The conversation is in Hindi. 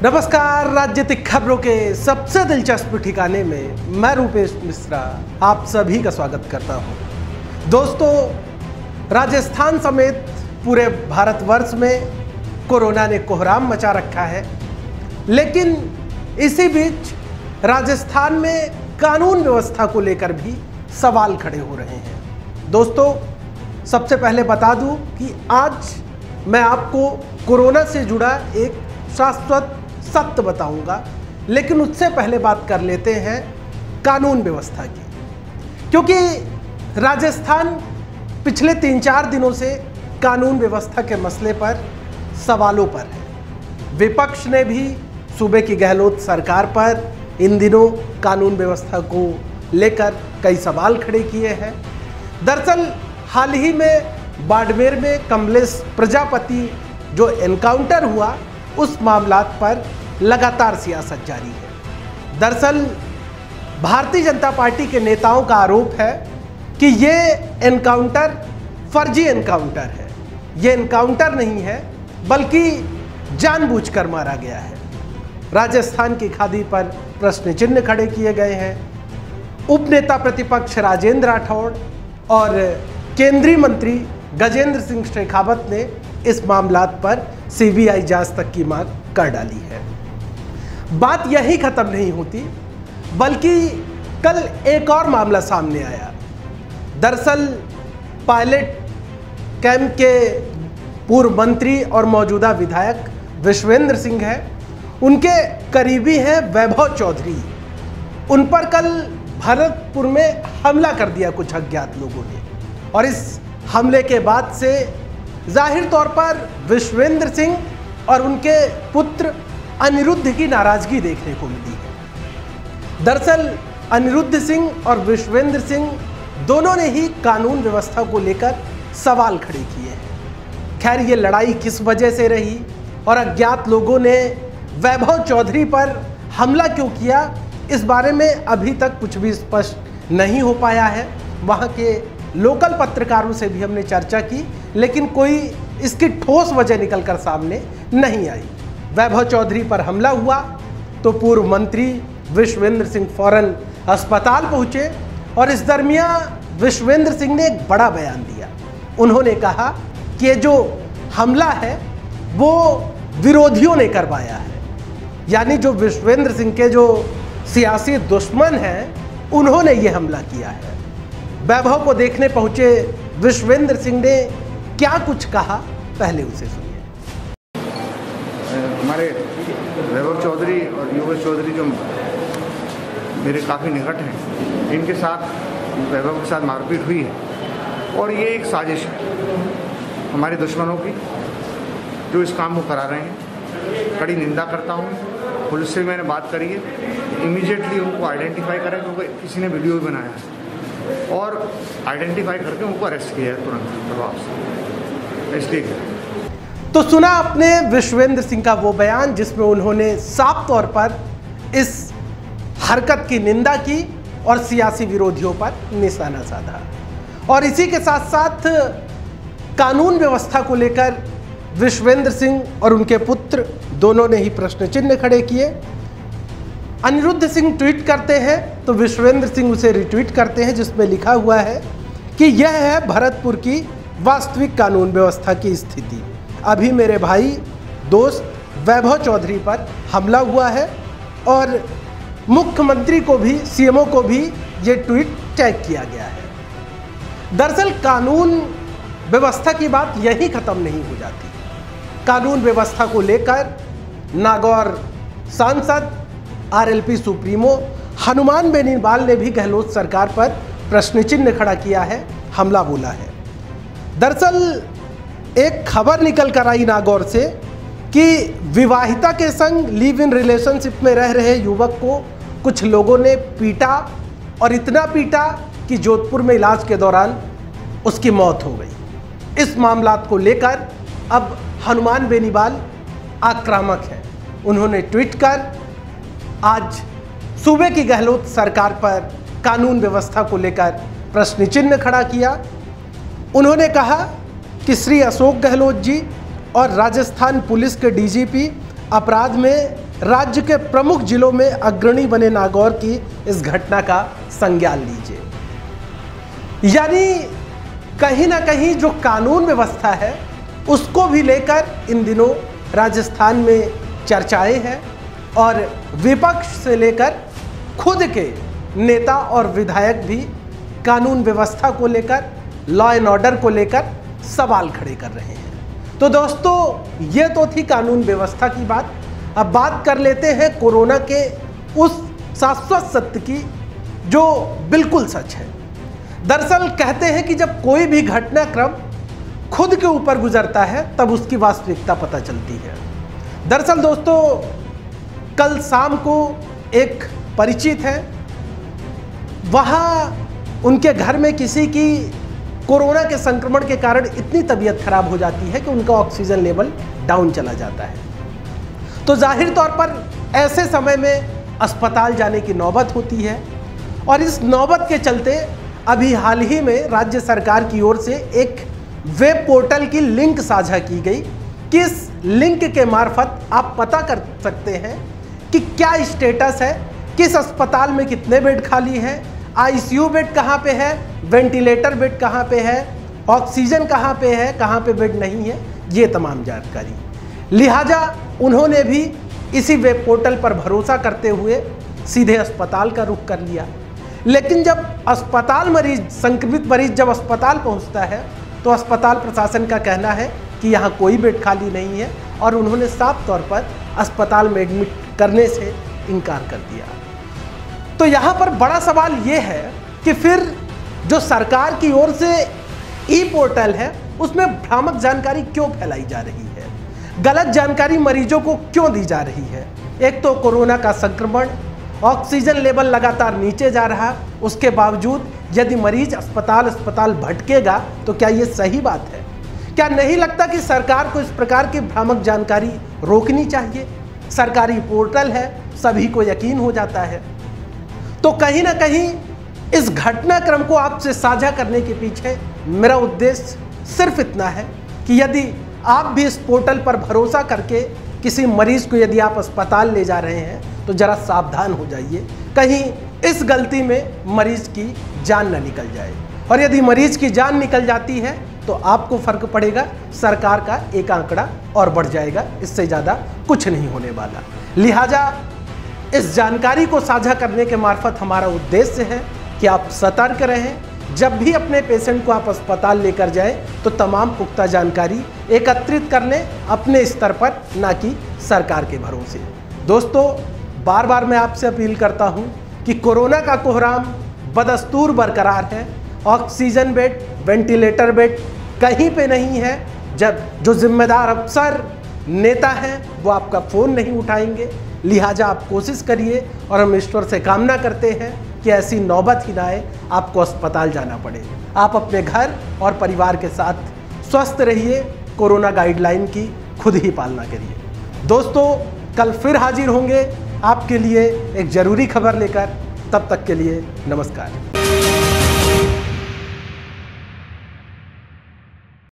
नमस्कार, राजनीतिक खबरों के सबसे दिलचस्प ठिकाने में मैं रूपेश मिश्रा आप सभी का स्वागत करता हूं। दोस्तों, राजस्थान समेत पूरे भारतवर्ष में कोरोना ने कोहराम मचा रखा है, लेकिन इसी बीच राजस्थान में कानून व्यवस्था को लेकर भी सवाल खड़े हो रहे हैं। दोस्तों, सबसे पहले बता दूं कि आज मैं आपको कोरोना से जुड़ा एक शाश्वत सत्य बताऊंगा, लेकिन उससे पहले बात कर लेते हैं कानून व्यवस्था की, क्योंकि राजस्थान पिछले 3-4 दिनों से कानून व्यवस्था के मसले पर सवालों पर है। विपक्ष ने भी सूबे की गहलोत सरकार पर इन दिनों कानून व्यवस्था को लेकर कई सवाल खड़े किए हैं। दरअसल हाल ही में बाड़मेर में कमलेश प्रजापति जो एनकाउंटर हुआ, उस मामलात पर लगातार सियासत जारी है। दरअसल भारतीय जनता पार्टी के नेताओं का आरोप है कि ये एनकाउंटर फर्जी एनकाउंटर है। ये एनकाउंटर नहीं है, बल्कि जानबूझकर मारा गया है। राजस्थान की खादी पर प्रश्न चिन्ह खड़े किए गए हैं। उपनेता प्रतिपक्ष राजेंद्र राठौड़ और केंद्रीय मंत्री गजेंद्र सिंह शेखावत ने इस मामलात पर सीबीआई जांच तक की मांग कर डाली है। बात यही खत्म नहीं होती, बल्कि कल एक और मामला सामने आया। दरअसल पायलट कैंप के पूर्व मंत्री और मौजूदा विधायक विश्वेंद्र सिंह हैं, उनके करीबी हैं वैभव चौधरी। उन पर कल भरतपुर में हमला कर दिया कुछ अज्ञात लोगों ने, और इस हमले के बाद से जाहिर तौर पर विश्वेंद्र सिंह और उनके पुत्र अनिरुद्ध की नाराजगी देखने को मिली है। दरअसल अनिरुद्ध सिंह और विश्वेंद्र सिंह दोनों ने ही कानून व्यवस्था को लेकर सवाल खड़े किए हैं। खैर, ये लड़ाई किस वजह से रही और अज्ञात लोगों ने वैभव चौधरी पर हमला क्यों किया, इस बारे में अभी तक कुछ भी स्पष्ट नहीं हो पाया है। वहाँ के लोकल पत्रकारों से भी हमने चर्चा की, लेकिन कोई इसकी ठोस वजह निकलकर सामने नहीं आई। वैभव चौधरी पर हमला हुआ तो पूर्व मंत्री विश्वेंद्र सिंह फौरन अस्पताल पहुंचे, और इस दरमियान विश्वेंद्र सिंह ने एक बड़ा बयान दिया। उन्होंने कहा कि ये जो हमला है वो विरोधियों ने करवाया है, यानी जो विश्वेंद्र सिंह के जो सियासी दुश्मन हैं, उन्होंने ये हमला किया है। वैभव को देखने पहुंचे विश्वेंद्र सिंह ने क्या कुछ कहा, पहले उसे सुनिए। हमारे वैभव चौधरी और योगेश चौधरी जो मेरे काफ़ी निकट हैं, इनके साथ वैभव के साथ मारपीट हुई है, और ये एक साजिश है हमारे दुश्मनों की जो इस काम को करा रहे हैं। कड़ी निंदा करता हूँ। पुलिस से मैंने बात करी है, इमीडिएटली उनको आइडेंटिफाई करें, क्योंकि किसी ने वीडियो भी बनाया है, और आइडेंटिफाई करके उनको अरेस्ट किया है तुरंत प्रभाव से। इसलिए तो सुना आपने विश्वेंद्र सिंह का वो बयान जिसमें उन्होंने साफ तौर पर इस हरकत की निंदा की और सियासी विरोधियों पर निशाना साधा। और इसी के साथ साथ कानून व्यवस्था को लेकर विश्वेंद्र सिंह और उनके पुत्र दोनों ने ही प्रश्न चिन्ह खड़े किए। अनिरुद्ध सिंह ट्वीट करते हैं तो विश्वेंद्र सिंह उसे रिट्वीट करते हैं, जिसमें लिखा हुआ है कि यह है भरतपुर की वास्तविक कानून व्यवस्था की स्थिति। अभी मेरे भाई दोस्त वैभव चौधरी पर हमला हुआ है, और मुख्यमंत्री को भी, सीएमओ को भी ये ट्वीट टैग किया गया है। दरअसल कानून व्यवस्था की बात यही खत्म नहीं हो जाती। कानून व्यवस्था को लेकर नागौर सांसद, आरएलपी सुप्रीमो हनुमान बेनीवाल ने भी गहलोत सरकार पर प्रश्न चिन्ह खड़ा किया है, हमला बोला है। दरअसल एक खबर निकल कर आई नागौर से कि विवाहिता के संग लिव इन रिलेशनशिप में रह रहे युवक को कुछ लोगों ने पीटा, और इतना पीटा कि जोधपुर में इलाज के दौरान उसकी मौत हो गई। इस मामलात को लेकर अब हनुमान बेनीवाल आक्रामक हैं। उन्होंने ट्वीट कर आज सूबे की गहलोत सरकार पर कानून व्यवस्था को लेकर प्रश्न चिन्ह खड़ा किया। उन्होंने कहा कि श्री अशोक गहलोत जी और राजस्थान पुलिस के डीजीपी अपराध में राज्य के प्रमुख जिलों में अग्रणी बने नागौर की इस घटना का संज्ञान लीजिए। यानी कहीं ना कहीं जो कानून व्यवस्था है उसको भी लेकर इन दिनों राजस्थान में चर्चाएं हैं और विपक्ष से लेकर खुद के नेता और विधायक भी कानून व्यवस्था को लेकर, लॉ एंड ऑर्डर को लेकर सवाल खड़े कर रहे हैं। तो दोस्तों, ये तो थी कानून व्यवस्था की बात। अब बात कर लेते हैं कोरोना के उस शाश्वत सत्य की जो बिल्कुल सच है। दरअसल कहते हैं कि जब कोई भी घटनाक्रम खुद के ऊपर गुजरता है तब उसकी वास्तविकता पता चलती है। दरअसल दोस्तों, कल शाम को एक परिचित है, वहाँ उनके घर में किसी की कोरोना के संक्रमण के कारण इतनी तबीयत खराब हो जाती है कि उनका ऑक्सीजन लेवल डाउन चला जाता है। तो जाहिर तौर पर ऐसे समय में अस्पताल जाने की नौबत होती है और इस नौबत के चलते अभी हाल ही में राज्य सरकार की ओर से एक वेब पोर्टल की लिंक साझा की गई कि इस लिंक के मार्फत आप पता कर सकते हैं कि क्या स्टेटस है, किस अस्पताल में कितने बेड खाली हैं, आईसीयू बेड कहाँ पे है, वेंटिलेटर बेड कहाँ पे है, ऑक्सीजन कहाँ पे है, कहाँ पे बेड नहीं है, ये तमाम जानकारी। लिहाजा उन्होंने भी इसी वेब पोर्टल पर भरोसा करते हुए सीधे अस्पताल का रुख कर लिया। लेकिन जब संक्रमित मरीज जब अस्पताल पहुंचता है तो अस्पताल प्रशासन का कहना है कि यहाँ कोई बेड खाली नहीं है और उन्होंने साफ तौर पर अस्पताल में एडमिट करने से इनकार कर दिया। तो यहाँ पर बड़ा सवाल ये है कि फिर जो सरकार की ओर से ई पोर्टल है उसमें भ्रामक जानकारी क्यों फैलाई जा रही है, गलत जानकारी मरीजों को क्यों दी जा रही है। एक तो कोरोना का संक्रमण, ऑक्सीजन लेवल लगातार नीचे जा रहा, उसके बावजूद यदि मरीज अस्पताल भटकेगा तो क्या ये सही बात है? क्या नहीं लगता कि सरकार को इस प्रकार की भ्रामक जानकारी रोकनी चाहिए? सरकारी पोर्टल है, सभी को यकीन हो जाता है। तो कहीं ना कहीं इस घटनाक्रम को आपसे साझा करने के पीछे मेरा उद्देश्य सिर्फ इतना है कि यदि आप भी इस पोर्टल पर भरोसा करके किसी मरीज को यदि आप अस्पताल ले जा रहे हैं तो जरा सावधान हो जाइए, कहीं इस गलती में मरीज की जान न निकल जाए। और यदि मरीज की जान निकल जाती है तो आपको फर्क पड़ेगा, सरकार का एक आंकड़ा और बढ़ जाएगा, इससे ज़्यादा कुछ नहीं होने वाला। लिहाजा इस जानकारी को साझा करने के मार्फत हमारा उद्देश्य है कि आप सतर्क रहें। जब भी अपने पेशेंट को आप अस्पताल लेकर जाएं तो तमाम पुख्ता जानकारी एकत्रित कर लें अपने स्तर पर, ना कि सरकार के भरोसे। दोस्तों, बार बार मैं आपसे अपील करता हूं कि कोरोना का कोहराम बदस्तूर बरकरार है। ऑक्सीजन बेड, वेंटिलेटर बेड कहीं पे नहीं है। जब जो जिम्मेदार अफसर, नेता हैं वो आपका फ़ोन नहीं उठाएंगे। लिहाजा आप कोशिश करिए और हम ईश्वर से कामना करते हैं कि ऐसी नौबत ही ना आए, आपको अस्पताल जाना पड़े। आप अपने घर और परिवार के साथ स्वस्थ रहिए, कोरोना गाइडलाइन की खुद ही पालना करिए। दोस्तों, कल फिर हाजिर होंगे आपके लिए एक ज़रूरी खबर लेकर। तब तक के लिए नमस्कार।